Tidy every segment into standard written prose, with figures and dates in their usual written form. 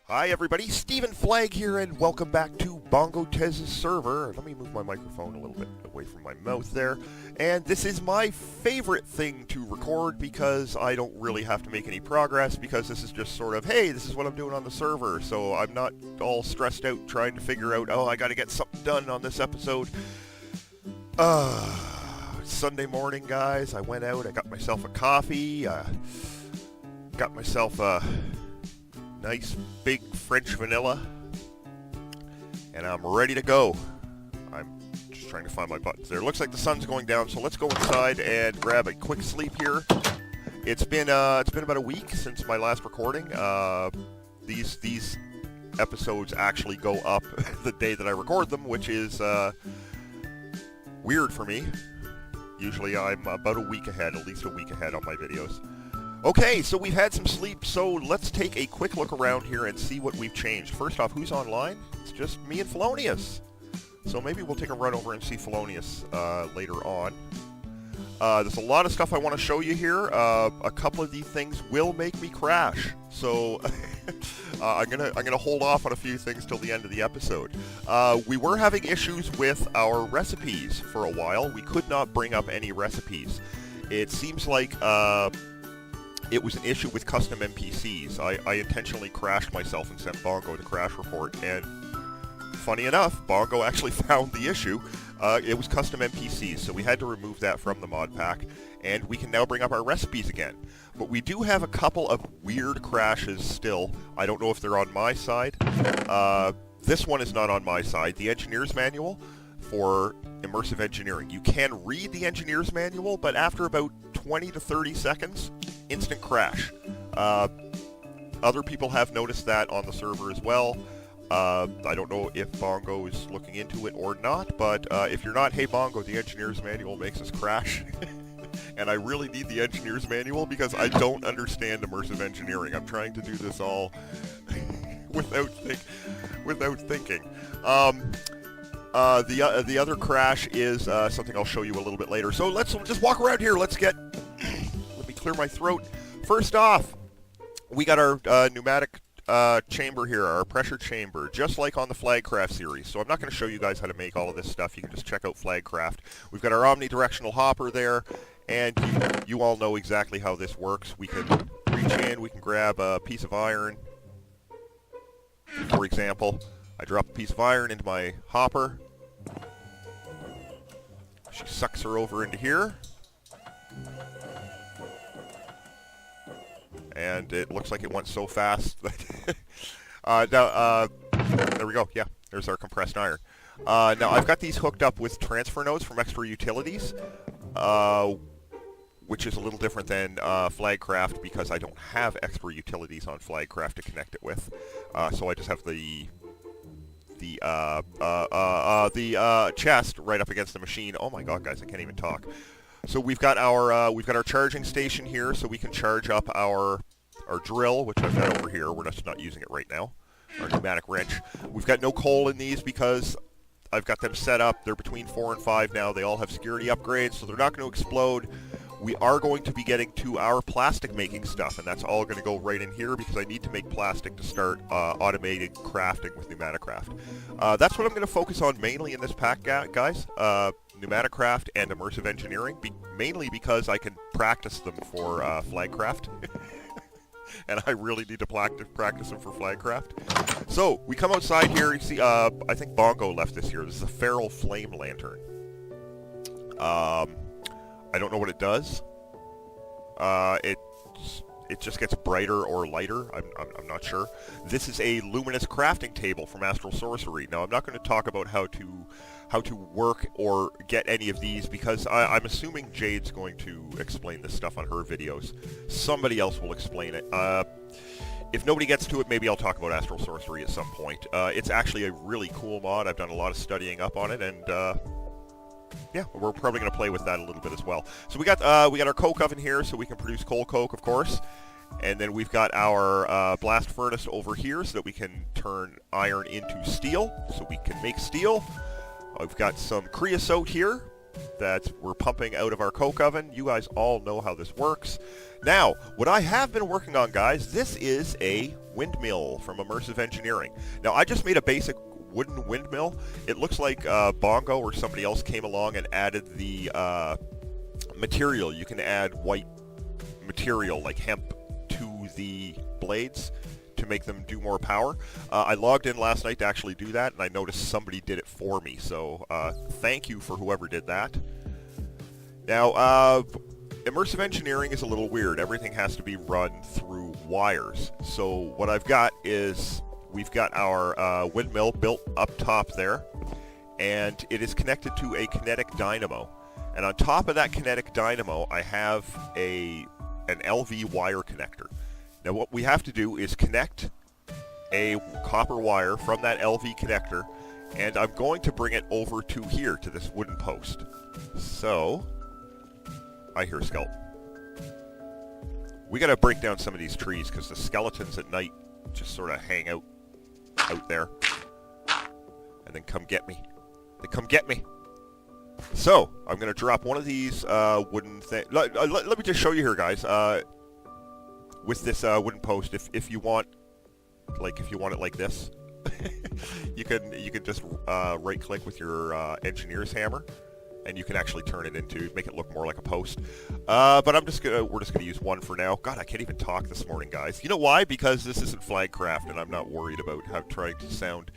Hi everybody, StephenFlagg's here and welcome back to Bongotezz's server. Let me move my microphone a little bit away from my mouth there. And this is my favorite thing to record because I don't really have to make any progress because this is just sort of, hey, this is what I'm doing on the server. So I'm not all stressed out trying to figure out, oh, I gotta get something done on this episode. Sunday morning, guys, I went out, I got myself a coffee, got myself a nice big French vanilla, and I'm ready to go. I'm just trying to find my buttons there. Looks like the sun's going down, so let's go inside and grab a quick sleep here. It's been about a week since my last recording. These episodes actually go up the day that I record them, which is weird for me. Usually I'm about a week ahead, at least a week ahead on my videos. Okay, so we've had some sleep, so let's take a quick look around here and see what we've changed. First off, who's online? It's just me and Felonious. So maybe we'll take a run over and see Felonious later on. There's a lot of stuff I want to show you here. A couple of these things will make me crash, so I'm gonna hold off on a few things till the end of the episode. We were having issues with our recipes for a while. We could not bring up any recipes. It seems like it was an issue with custom NPCs. I intentionally crashed myself and sent Bongo the crash report, and funny enough, Bongo actually found the issue. It was custom NPCs, so we had to remove that from the mod pack, and we can now bring up our recipes again. But we do have a couple of weird crashes still. I don't know if they're on my side. This one is not on my side. The engineer's manual for immersive engineering. You can read the engineer's manual, but after about 20 to 30 seconds, instant crash. Other people have noticed that on the server as well. I don't know if Bongo is looking into it or not, but if you're not, hey Bongo, the engineer's manual makes us crash. And I really need the engineer's manual because I don't understand immersive engineering. I'm trying to do this all without thinking. The other crash is something I'll show you a little bit later. So let's just walk around here. Let me clear my throat. First off, we got our pneumatic chamber here, our pressure chamber, just like on the Flaggcraft series. So I'm not going to show you guys how to make all of this stuff. You can just check out Flaggcraft. We've got our omnidirectional hopper there, and you all know exactly how this works. We can reach in, we can grab a piece of iron. For example, I drop a piece of iron into my hopper. She sucks her over into here. And it looks like it went so fast that there we go. Yeah, there's our compressed iron. Now I've got these hooked up with transfer nodes from FTB Utilities, which is a little different than Flaggcraft because I don't have FTB Utilities on Flaggcraft to connect it with. So I just have the chest right up against the machine. Oh my God, guys, I can't even talk. So we've got our charging station here, so we can charge up our drill, which I've got over here. We're just not using it right now. Our pneumatic wrench. We've got no coal in these because I've got them set up. They're between 4 and 5 now. They all have security upgrades, so they're not going to explode. We are going to be getting to our plastic making stuff, and that's all going to go right in here because I need to make plastic to start automated crafting with pneumatic craft. That's what I'm going to focus on mainly in this pack, guys. Pneumatic craft and immersive engineering, mainly because I can practice them for Flaggcraft. And I really need to practice them for Flaggcraft. So, we come outside here, you see, I think Bongo left this here. This is a feral flame lantern. I don't know what it does. It just gets brighter or lighter. I'm not sure. This is a luminous crafting table from Astral Sorcery. Now, I'm not going to talk about how to work or get any of these because I'm assuming Jade's going to explain this stuff on her videos. Somebody else will explain it. If nobody gets to it, maybe I'll talk about Astral Sorcery at some point. It's actually a really cool mod. I've done a lot of studying up on it, and yeah, we're probably going to play with that a little bit as well. So we got our coke oven here, so we can produce coal coke, of course. And then we've got our blast furnace over here, so that we can turn iron into steel, so we can make steel. I've got some creosote here, that we're pumping out of our coke oven. You guys all know how this works. Now, what I have been working on, guys, this is a windmill from Immersive Engineering. Now, I just made a basic wooden windmill. It looks like Bongo or somebody else came along and added the material. You can add white material like hemp to the blades to make them do more power. I logged in last night to actually do that, and I noticed somebody did it for me, so thank you for whoever did that. Now, Immersive Engineering is a little weird. Everything has to be run through wires. So what I've got is we've got our windmill built up top there, and it is connected to a kinetic dynamo. And on top of that kinetic dynamo, I have an LV wire connector. Now what we have to do is connect a copper wire from that LV connector, and I'm going to bring it over to here, to this wooden post. So, I hear a skeleton. We gotta break down some of these trees, because the skeletons at night just sort of hang out there, and then come get me. They come get me. So, I'm gonna drop one of these wooden things. Let me just show you here, guys. With this wooden post, if you want, if you want it like this, you can just right click with your engineer's hammer, and you can actually turn it into, make it look more like a post. But we're just gonna use one for now. God, I can't even talk this morning, guys. You know why? Because this isn't Flagcraft, and I'm not worried about trying to sound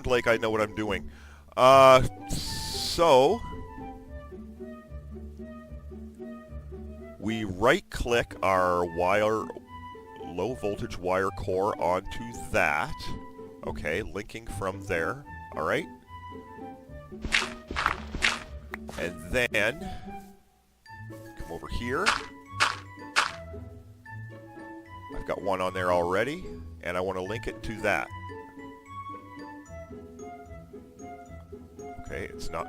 like I know what I'm doing. So we right-click our low-voltage wire core onto that. Okay, linking from there. All right. And then come over here. I've got one on there already, and I want to link it to that. Okay, it's not.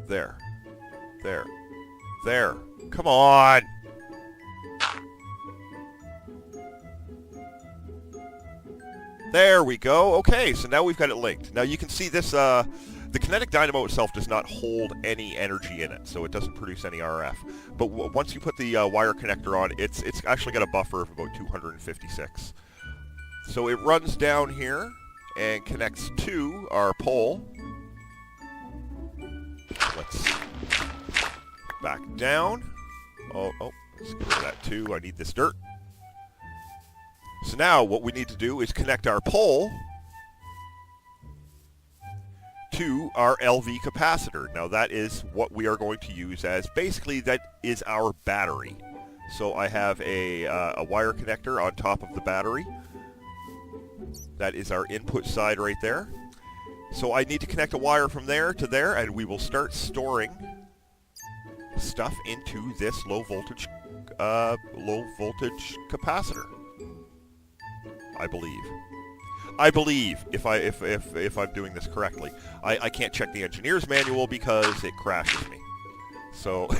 There. There. There. Come on! There we go. Okay, so now we've got it linked. Now you can see this, the kinetic dynamo itself does not hold any energy in it, so it doesn't produce any RF. But once you put the wire connector on, it's actually got a buffer of about 256. So it runs down here and connects to our pole. Let's back down. Oh, let's get rid of that too. I need this dirt. So now what we need to do is connect our pole to our LV capacitor. Now that is what we are going to use as, basically that is our battery. So I have a wire connector on top of the battery. That is our input side right there. So I need to connect a wire from there to there, and we will start storing stuff into this low voltage capacitor. I believe if I'm doing this correctly. I can't check the engineer's manual because it crashes me. So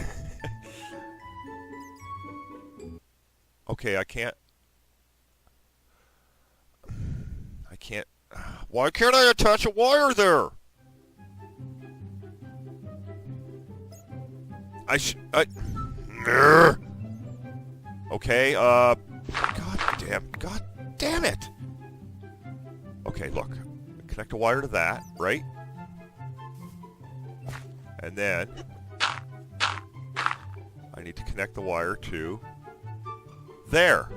okay, I can't. Why can't I attach a wire there? Okay, God damn it! Okay, look. Connect a wire to that, right? And then I need to connect the wire to there.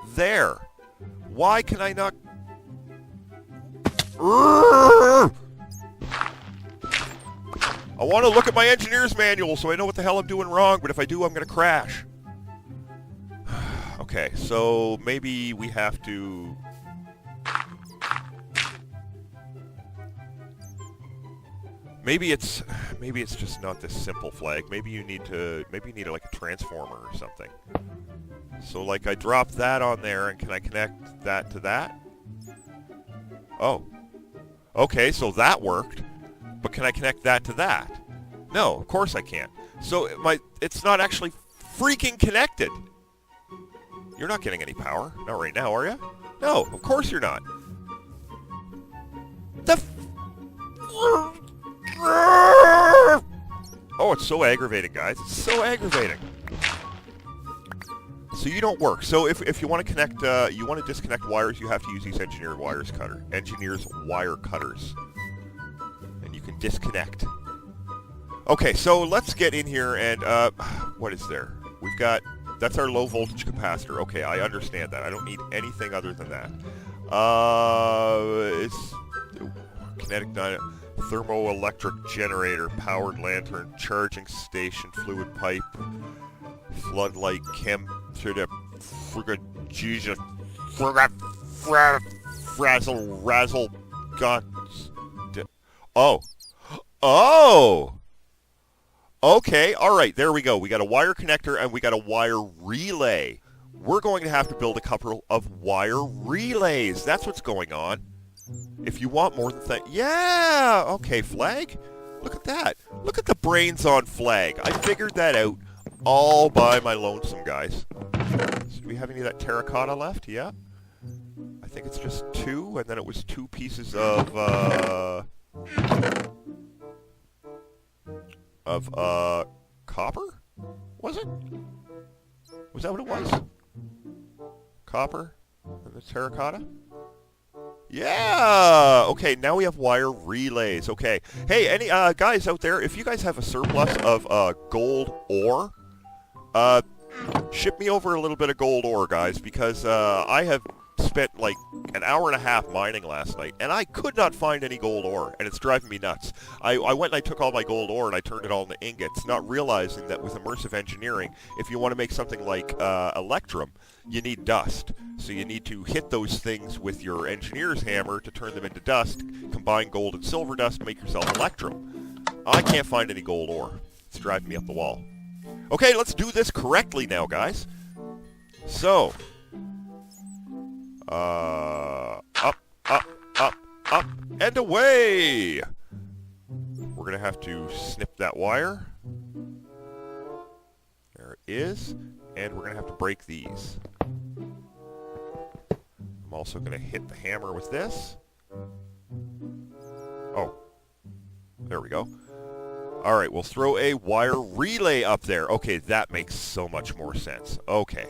There. Why can I not? I want to look at my engineer's manual so I know what the hell I'm doing wrong, but if I do, I'm going to crash. Okay, so maybe we have to... Maybe it's just not this simple, Flagg. Maybe you need like a transformer or something. So like I drop that on there, and can I connect that to that? Oh. Okay, so that worked. But can I connect that to that? No, of course I can't. So it's not actually freaking connected. You're not getting any power. Not right now, are you? No, of course you're not. it's so aggravating, guys. It's so aggravating. So you don't work. So if you want to connect, you want to disconnect wires, you have to use these engineered wires cutter. Engineers wire cutters. And you can disconnect. Okay, so let's get in here and, what is there? We've got, that's our low voltage capacitor. Okay, I understand that. I don't need anything other than that. It's kinetic dynamo, thermoelectric generator, powered lantern, charging station, fluid pipe, floodlight, chem, frazzle, razzle, guns. Oh. Oh! Okay, alright, there we go. We got a wire connector and we got a wire relay. We're going to have to build a couple of wire relays. That's what's going on. If you want more than that. Yeah! Okay, Flagg. Look at that. Look at the brains on Flagg. I figured that out all by my lonesome, guys. So do we have any of that terracotta left? Yeah. I think it's just 2, and then it was 2 pieces of copper? Was it? Was that what it was? Copper? And the terracotta? Yeah! Okay, now we have wire relays. Okay. Hey, any guys out there, if you guys have a surplus of gold ore, ship me over a little bit of gold ore, guys, because I have spent like an hour and a half mining last night, and I could not find any gold ore, and it's driving me nuts. I went and I took all my gold ore and I turned it all into ingots, not realizing that with immersive engineering, if you want to make something like electrum, you need dust. So you need to hit those things with your engineer's hammer to turn them into dust, combine gold and silver dust to make yourself electrum. I can't find any gold ore. It's driving me up the wall. Okay, let's do this correctly now, guys. So, up, up, up, up, and away! We're going to have to snip that wire. There it is. And we're going to have to break these. I'm also going to hit the hammer with this. Oh. There we go. Alright, we'll throw a wire relay up there. Okay, that makes so much more sense. Okay.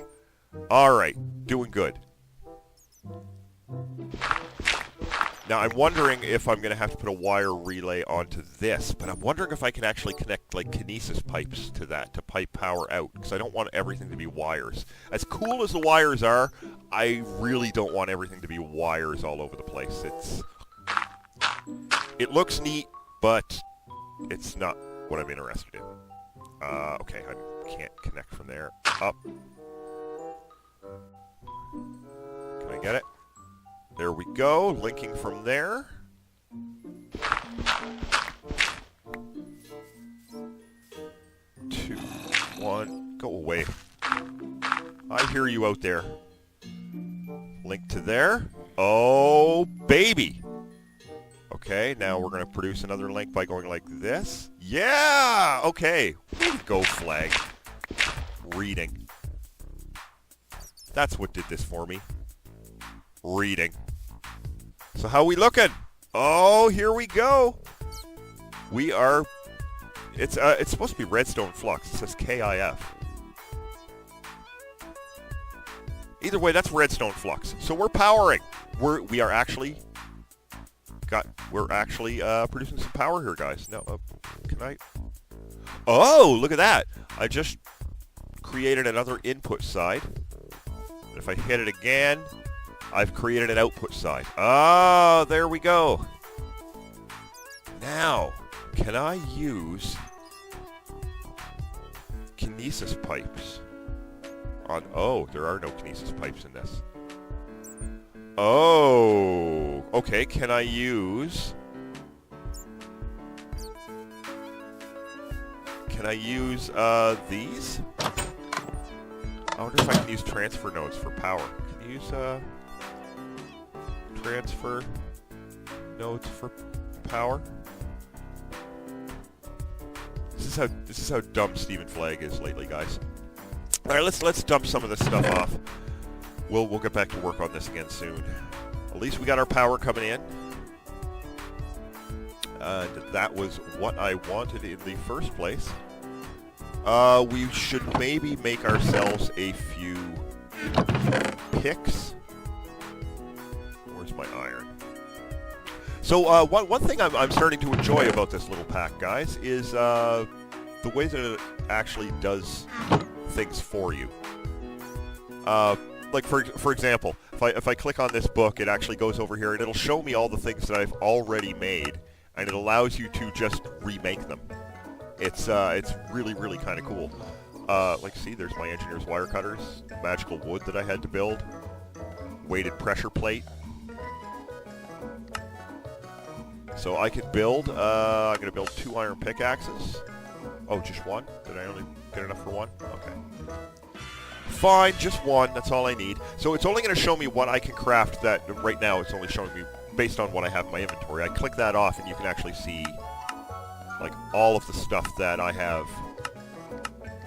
Alright, doing good. Now, I'm wondering if I'm going to have to put a wire relay onto this, but I'm wondering if I can actually connect, like, kinesis pipes to that to pipe power out, because I don't want everything to be wires. As cool as the wires are, I really don't want everything to be wires all over the place. It looks neat, but it's not what I'm interested in. Okay, I can't connect from there. Up. Can I get it? There we go, linking from there. 2, 1, go away. I hear you out there. Link to there. Oh, baby! Okay, now we're going to produce another link by going like this. Yeah! Okay. Way to go, Flagg. Reading. That's what did this for me. Reading. So how we looking? Oh, here we go. We are... It's supposed to be redstone flux. It says KIF. Either way, that's redstone flux. So we're powering. We're actually producing some power here, guys. No, can I? Oh, look at that! I just created another input side. And if I hit it again, I've created an output side. Oh, there we go. Now, can I use kinesis pipes on... Oh, there are no kinesis pipes in this. Oh, okay, can I use... Can I use, these? I wonder if I can use transfer nodes for power. Can you use, transfer nodes for power? This is how dumb StephenFlagg's is lately, guys. All right, let's dump some of this stuff off. We'll get back to work on this again soon. At least we got our power coming in. That was what I wanted in the first place. We should maybe make ourselves a few picks. Where's my iron? So one thing I'm starting to enjoy about this little pack, guys, is the way that it actually does things for you. Like for example, if I click on this book, it actually goes over here and it'll show me all the things that I've already made, and it allows you to just remake them. It's really kind of cool. Like, see, there's my engineer's wire cutters, magical wood that I had to build, weighted pressure plate. So I can build. I'm gonna build 2 iron pickaxes. Oh, just one? Did I only get enough for one? Okay. Fine, just one. That's all I need. So it's only going to show me what I can craft. That right now it's only showing me based on what I have in my inventory. I click that off and you can actually see like all of the stuff that I have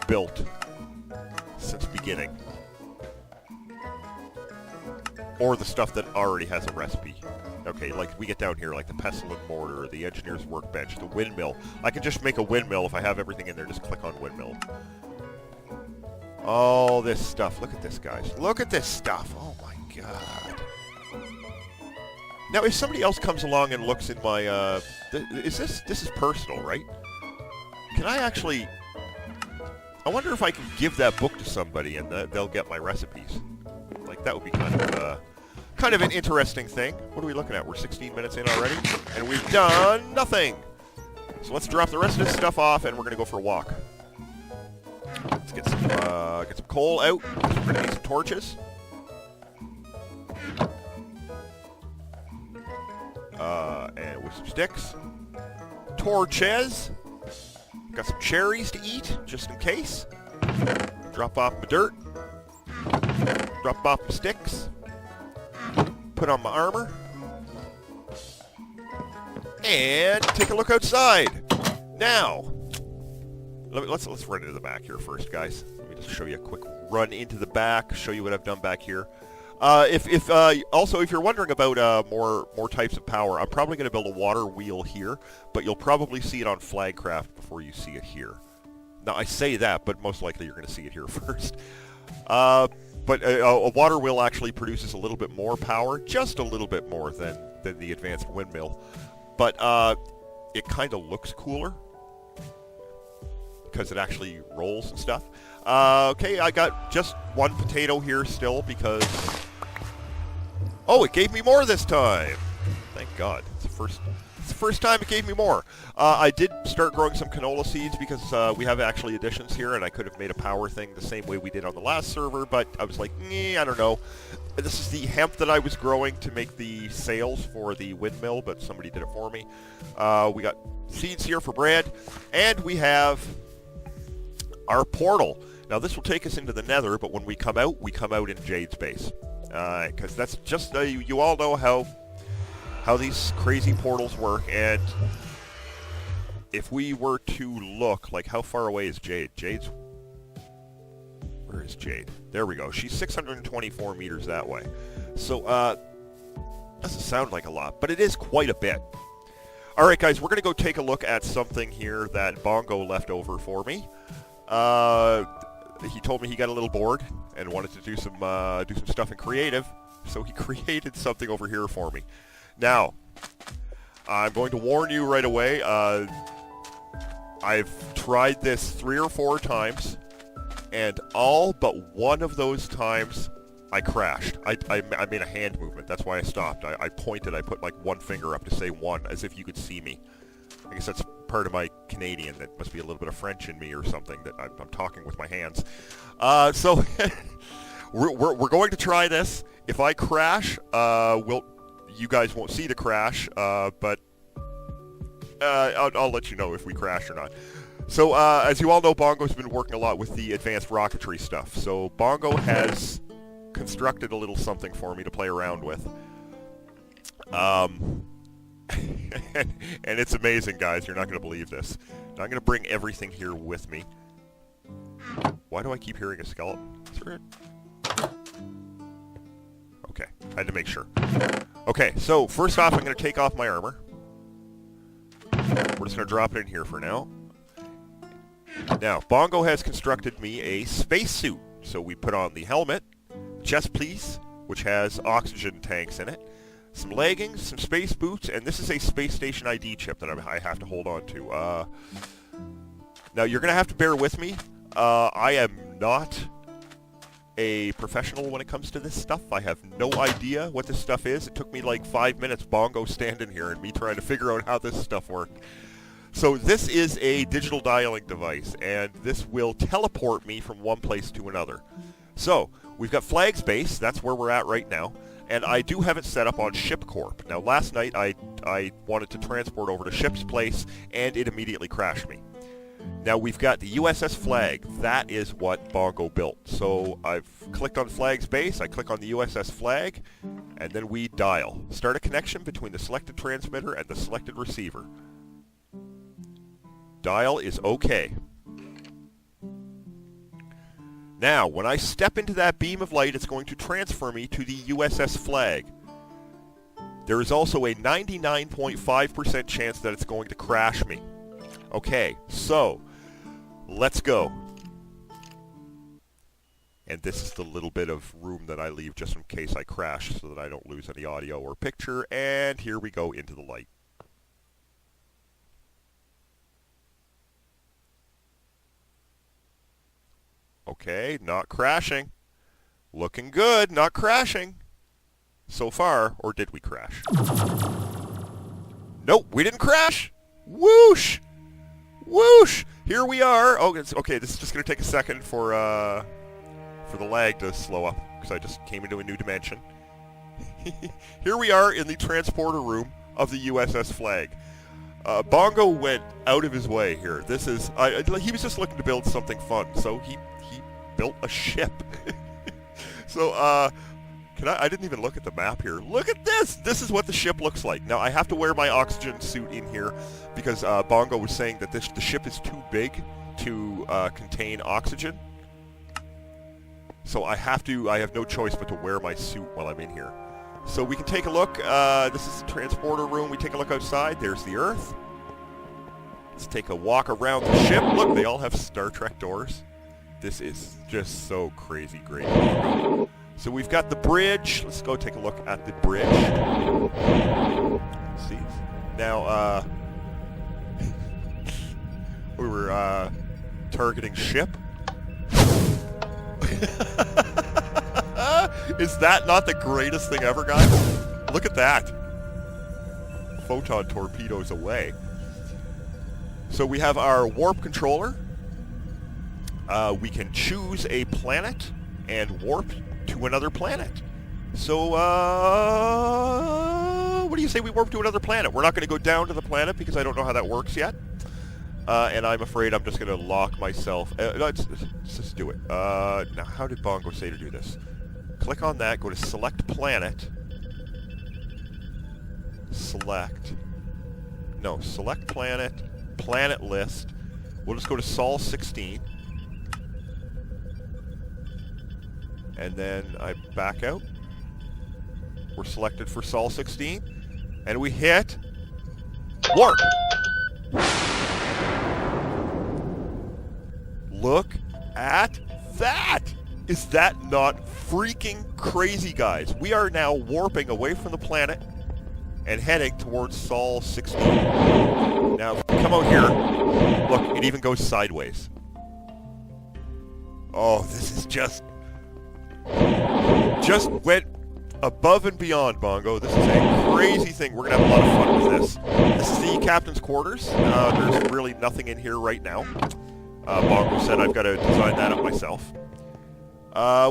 built since beginning. Or the stuff that already has a recipe. Okay, like we get down here, like the pestle and mortar, the engineer's workbench, the windmill. I can just make a windmill if I have everything in there. Just click on windmill. All this stuff. Look at this, guys. Look at this stuff. Oh my god. Now, if somebody else comes along and looks in my, this is personal, right? Can I actually... I wonder if I can give that book to somebody and they'll get my recipes. Like, that would be kind of an interesting thing. What are we looking at? We're 16 minutes in already, and we've done nothing. So let's drop the rest of this stuff off, and we're going to go for a walk. Let's get some coal out. We're going to need some torches. And with some sticks. Torches. Got some cherries to eat, just in case. Drop off my dirt. Drop off my sticks. Put on my armor. And take a look outside. Now, let's run into the back here first, guys. Let me just show you a quick run into the back, show you what I've done back here. Also, if you're wondering about more types of power, I'm probably going to build a water wheel here, but you'll probably see it on Flagcraft before you see it here. Now, I say that, but most likely you're going to see it here first. But a water wheel actually produces a little bit more power, just a little bit more than the advanced windmill. But it kind of looks cooler because it actually rolls and stuff. Okay, I got just one potato here still because... Oh, it gave me more this time! Thank God. It's the first time it gave me more. I did start growing some canola seeds because we have actually additions here, and I could have made a power thing the same way we did on the last server, but I was like, I don't know. This is the hemp that I was growing to make the sails for the windmill, but somebody did it for me. We got seeds here for bread, and we have our portal. Now, this will take us into the nether, but when we come out in Jade's base. Because that's just, you all know how these crazy portals work, and if we were to look, like, how far away is Jade? Where is Jade? There we go. She's 624 meters that way. So, doesn't sound like a lot, but it is quite a bit. Alright, guys, we're going to go take a look at something here that Bongo left over for me. He told me he got a little bored and wanted to do some stuff in creative, so he created something over here for me. Now, I'm going to warn you right away, I've tried this 3 or 4 times, and all but one of those times I crashed. I made a hand movement, that's why I stopped. I pointed, I put like one finger up to say one, as if you could see me. I guess that's part of my Canadian, that must be a little bit of French in me or something, that I'm talking with my hands. So, we're going to try this. If I crash, you guys won't see the crash, but I'll let you know if we crash or not. So, as you all know, Bongo's been working a lot with the advanced rocketry stuff. So, Bongo has constructed a little something for me to play around with. And it's amazing, guys. You're not going to believe this. Now, I'm going to bring everything here with me. Why do I keep hearing a skeleton? Is there Okay, I had to make sure. Okay, so first off, I'm going to take off my armor. We're just going to drop it in here for now. Now, Bongo has constructed me a spacesuit. So we put on the helmet, chest piece, which has oxygen tanks in it, some leggings, some space boots, and this is a space station ID chip that I have to hold on to. Now, you're going to have to bear with me. I am not a professional when it comes to this stuff. I have no idea what this stuff is. It took me like 5 minutes, Bongo standing here, and me trying to figure out how this stuff worked. So this is a digital dialing device, and this will teleport me from one place to another. So, we've got Flagg's base, that's where we're at right now, and I do have it set up on ShipCorp. Now, last night I wanted to transport over to Ship's place, and it immediately crashed me. Now, we've got the USS Flagg. That is what Bongo built. So, I've clicked on Flagg's base, I click on the USS Flagg, and then we dial. Start a connection between the selected transmitter and the selected receiver. Dial is OK. Now, when I step into that beam of light, it's going to transfer me to the USS Flagg. There is also a 99.5% chance that it's going to crash me. Okay, so, let's go. And this is the little bit of room that I leave just in case I crash so that I don't lose any audio or picture. And here we go into the light. Okay, not crashing. Looking good, not crashing. So far, or did we crash? Nope, we didn't crash! Whoosh! Whoosh! Here we are! Oh, okay, this is just going to take a second for the lag to slow up, because I just came into a new dimension. Here we are in the transporter room of the USS Flagg. Bongo went out of his way here. This is... he was just looking to build something fun, so he built a ship. So, I didn't even look at the map here. Look at this! This is what the ship looks like. Now, I have to wear my oxygen suit in here because Bongo was saying that the ship is too big to contain oxygen. So I have no choice but to wear my suit while I'm in here. So we can take a look. This is the transporter room. We take a look outside. There's the Earth. Let's take a walk around the ship. Look, they all have Star Trek doors. This is just so crazy great. So we've got the bridge. Let's go take a look at the bridge. Let's see. Now, we were targeting ship. Is that not the greatest thing ever, guys? Look at that. Photon torpedoes away. So we have our warp controller. We can choose a planet and warp to another planet. So, what do you say we warp to another planet? We're not going to go down to the planet because I don't know how that works yet. And I'm afraid I'm just going to lock myself. Let's just do it. Now, how did Bongo say to do this? Click on that, go to Select Planet. Select Planet, Planet List. We'll just go to Sol 16. And then I back out. We're selected for Sol 16. And we hit warp. Look at that! Is that not freaking crazy, guys? We are now warping away from the planet and heading towards Sol 16. Now, if we come out here, look, it even goes sideways. Oh, this is just went above and beyond, Bongo. This is a crazy thing. We're going to have a lot of fun with this. This is the captain's quarters. There's really nothing in here right now. Bongo said I've got to design that up myself.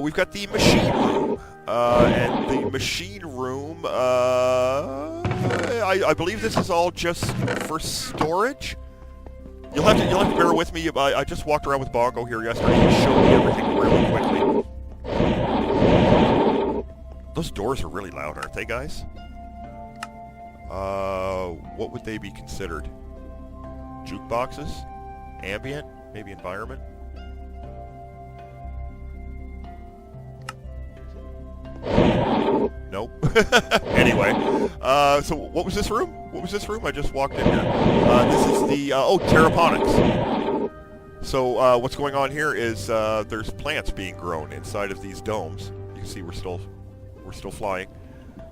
We've got the machine room. And the machine room, I believe this is all just for storage. You'll have to bear with me. I just walked around with Bongo here yesterday and showed me everything really quickly. Those doors are really loud, aren't they, guys? What would they be considered? Jukeboxes? Ambient? Maybe environment? Nope. Anyway, so what was this room? What was this room? I just walked in here. This is the, oh, terraponics. So what's going on here is there's plants being grown inside of these domes. You can see we're still flying.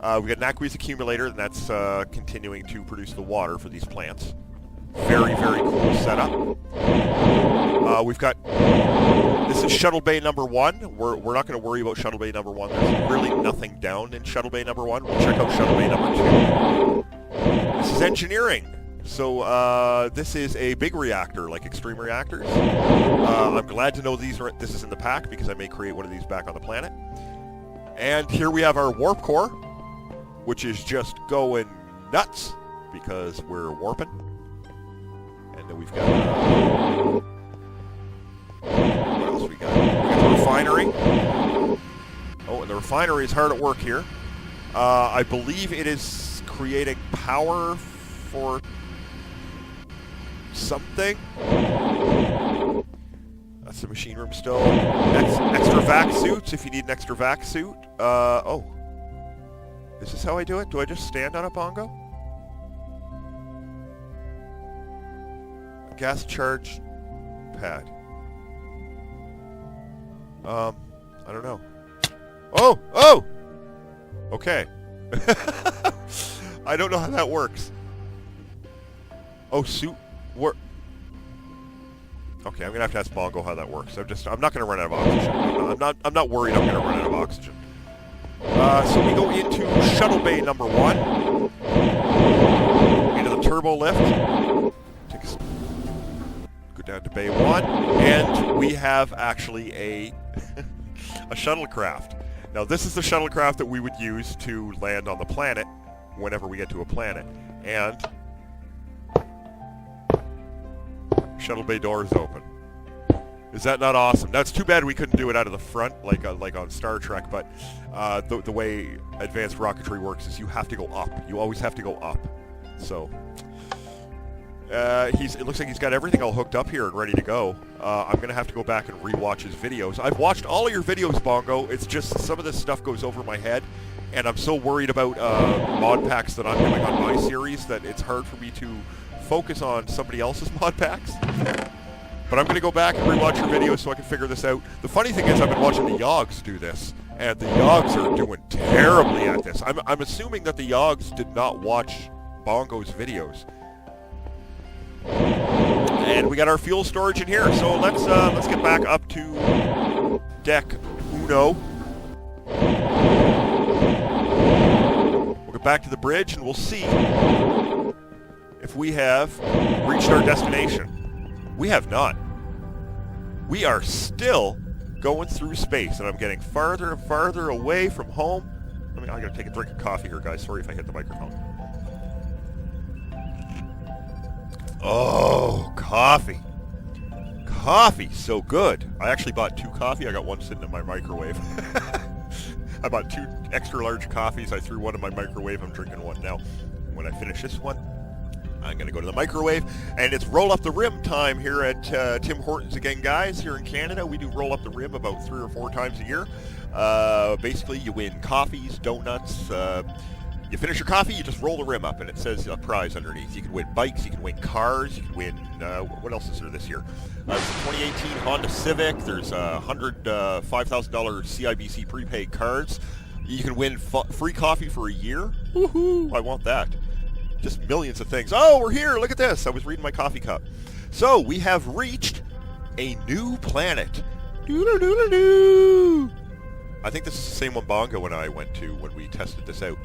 We got an aqueous accumulator, and that's continuing to produce the water for these plants. Very, very cool setup. We've got, this is Shuttle Bay number 1. We're not going to worry about Shuttle Bay number 1. There's really nothing down in Shuttle Bay number 1. We'll check out Shuttle Bay number 2. This is engineering. So this is a big reactor, like extreme reactors. I'm glad to know this is in the pack, because I may create one of these back on the planet. And here we have our warp core, which is just going nuts, because we're warping. And then we've got, what else we got? We got the refinery. Oh, and the refinery is hard at work here. I believe it is creating power for something. That's the machine room still. Extra vac suits, if you need an extra vac suit. Oh. Is this how I do it? Do I just stand on a bongo? Gas charge pad. I don't know. Oh! Oh! Okay. I don't know how that works. Oh, suit work. Okay, I'm gonna have to ask Bongo how that works. I'm not gonna run out of oxygen. I'm not worried I'm gonna run out of oxygen. So we go into Shuttle Bay number 1. Into the turbo lift. Go down to Bay 1, and we have actually a shuttlecraft. Now this is the shuttlecraft that we would use to land on the planet whenever we get to a planet. And Shuttle Bay door is open. Is that not awesome? That's too bad we couldn't do it out of the front, like on Star Trek. But the way advanced rocketry works is you have to go up. You always have to go up. So it looks like he's got everything all hooked up here and ready to go. I'm gonna have to go back and rewatch his videos. I've watched all of your videos, Bongo. It's just some of this stuff goes over my head, and I'm so worried about mod packs that I'm doing on my series that it's hard for me to focus on somebody else's mod packs. But I'm going to go back and rewatch your videos so I can figure this out. The funny thing is I've been watching the Yogs do this, and the Yogs are doing terribly at this. I'm assuming that the Yogs did not watch Bongo's videos. And we got our fuel storage in here, so let's get back up to deck Uno. We'll get back to the bridge and we'll see if we have reached our destination. We have not. We are still going through space, and I'm getting farther and farther away from home. I gotta take a drink of coffee here, guys. Sorry if I hit the microphone. Oh, coffee. Coffee, so good. I actually bought 2 coffee. I got one sitting in my microwave. I bought 2 extra large coffees. I threw one in my microwave. I'm drinking one now. When I finish this one, I'm going to go to the microwave, and it's roll up the rim time here at Tim Hortons again, guys. Here in Canada, we do roll up the rim about 3 or 4 times a year. Basically, you win coffees, donuts. You finish your coffee, you just roll the rim up, and it says a prize underneath. You can win bikes, you can win cars, you can win, what else is there this year? There's a 2018 Honda Civic, there's $5,000 CIBC prepaid cards. You can win free coffee for a year. Woohoo! I want that. Just millions of things. Oh, we're here! Look at this! I was reading my coffee cup. So, we have reached a new planet. Doo-doo-doo-doo-doo! I think this is the same one Bongo and I went to when we tested this out.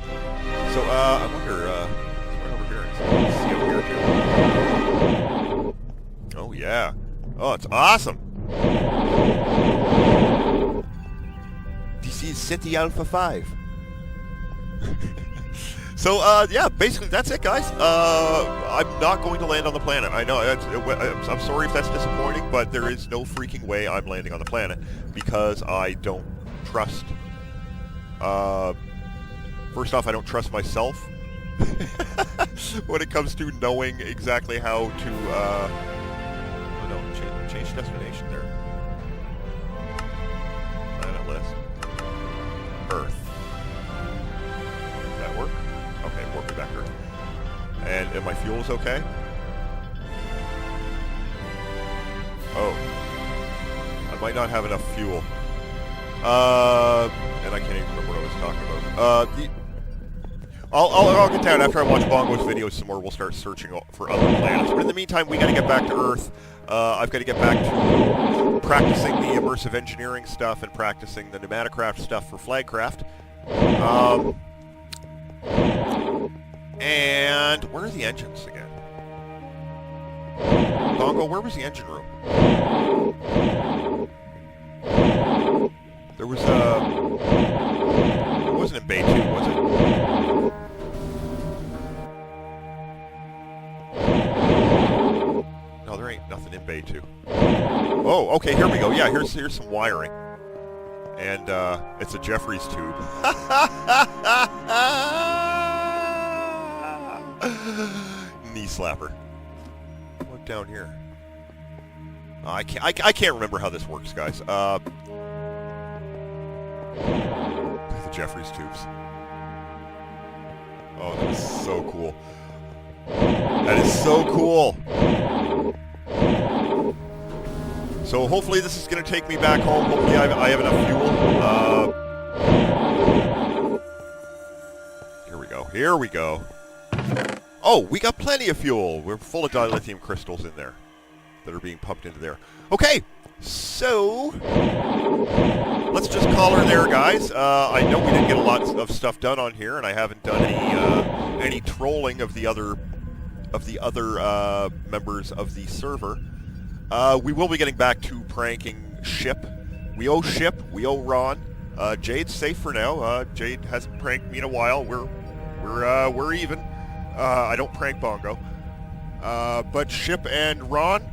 So, I wonder, right over here. Let's see over here, too. Oh, yeah. Oh, it's awesome! This is SETI Alpha 5. So, yeah, basically that's it, guys. I'm not going to land on the planet. I know, I'm sorry if that's disappointing, but there is no freaking way I'm landing on the planet because I don't trust... First off, I don't trust myself when it comes to knowing exactly how to, oh no, change destination there. Planet list. Earth. Does that work? Okay, warp me back Earth. And my fuel is okay? Oh. I might not have enough fuel. And I can't even remember what I was talking about. I'll get down after I watch Bongo's videos some more. We'll start searching for other planets. But in the meantime, we got to get back to Earth. I've got to get back to practicing the immersive engineering stuff and practicing the pneumaticraft stuff for Flagcraft. And where are the engines again? Bongo, where was the engine room? There was it wasn't in Bay 2, was it? No, there ain't nothing in Bay 2. Oh, okay, here we go. Yeah, here's some wiring. And, it's a Jeffries tube. Knee slapper. What down here? I can't remember how this works, guys. The Jeffries tubes. Oh, that is so cool. That is so cool. So hopefully this is going to take me back home. Hopefully I have enough fuel. Here we go. Here we go. Oh, we got plenty of fuel. We're full of dilithium crystals in there that are being pumped into there. Okay, so let's just call her there, guys. I know we didn't get a lot of stuff done on here, and I haven't done any trolling of the other members of the server. We will be getting back to pranking Ship. We owe Ship. We owe Ron. Jade's safe for now. Jade hasn't pranked me in a while. We're even. I don't prank Bongo. But Ship and Ron,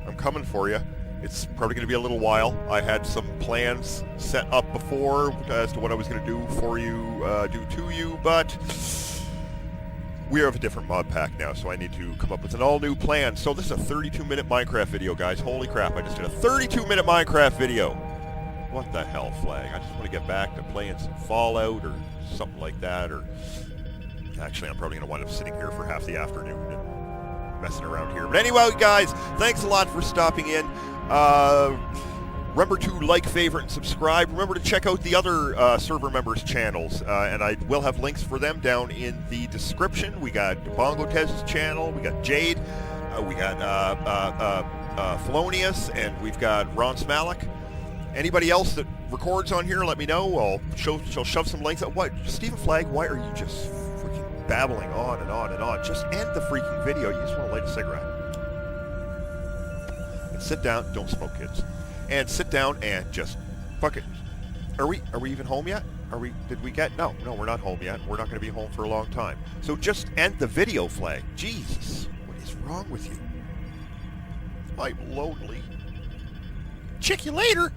I'm coming for you. It's probably going to be a little while. I had some plans set up before as to what I was going to do for you, do to you, but we have a different mod pack now, so I need to come up with an all-new plan. So this is a 32-minute Minecraft video, guys. Holy crap, I just did a 32-minute Minecraft video. What the hell, Flagg? I just want to get back to playing some Fallout or something like that, or actually, I'm probably going to wind up sitting here for half the afternoon and messing around here. But anyway, guys, thanks a lot for stopping in. Remember to like, favorite, and subscribe. Remember to check out the other server members' channels, and I will have links for them down in the description. We got Bongotezz's channel, we got Jade, we got Felonius, and we've got Ron Smalek. Anybody else that records on here, let me know. I'll shove some links out. What, StephenFlagg's, why are you just babbling on and on and on? Just end the freaking video. You just want to light a cigarette. And sit down. Don't smoke, kids. And sit down and just fuck it. Are we even home yet? Did we get? No, we're not home yet. We're not going to be home for a long time. So just end the video, Flagg. Jesus, what is wrong with you? I'm lonely. Check you later.